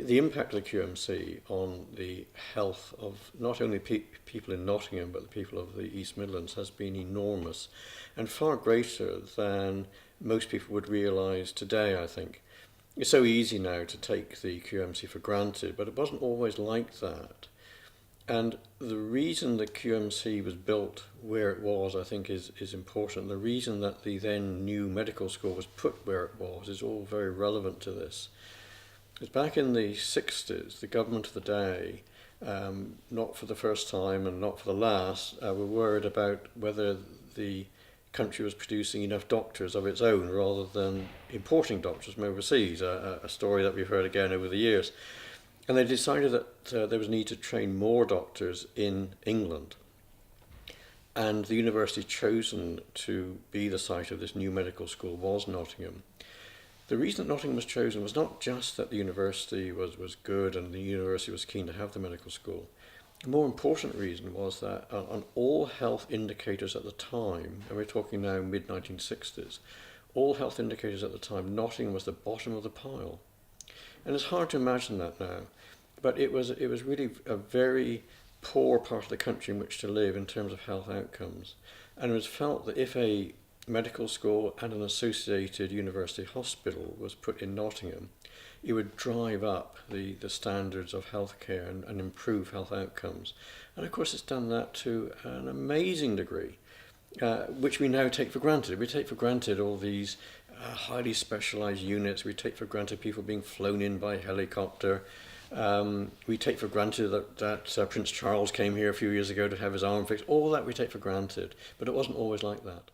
the impact of the QMC on the health of not only people in Nottingham but the people of the East Midlands has been enormous and far greater than most people would realise today, I think. It's so easy now to take the QMC for granted, but it wasn't always like that. And the reason the QMC was built where it was, I think, is important. The reason that the then new medical school was put where it was is all very relevant to this. Because back in the 60s, the government of the day, not for the first time and not for the last, were worried about whether the country was producing enough doctors of its own rather than importing doctors from overseas, a story that we've heard again over the years. And they decided that there was a need to train more doctors in England. And the university chosen to be the site of this new medical school was Nottingham. The reason that Nottingham was chosen was not just that the university was good and the university was keen to have the medical school. The more important reason was that on all health indicators at the time, and we're talking now mid-1960s, all health indicators at the time, Nottingham was the bottom of the pile. And it's hard to imagine that now, but it was really a very poor part of the country in which to live in terms of health outcomes. And it was felt that if a medical school and an associated university hospital was put in Nottingham, it would drive up the standards of healthcare and improve health outcomes. And of course it's done that to an amazing degree, which we now take for granted. We take for granted all these highly specialised units. We take for granted people being flown in by helicopter. We take for granted that Prince Charles came here a few years ago to have his arm fixed. All that we take for granted, but it wasn't always like that.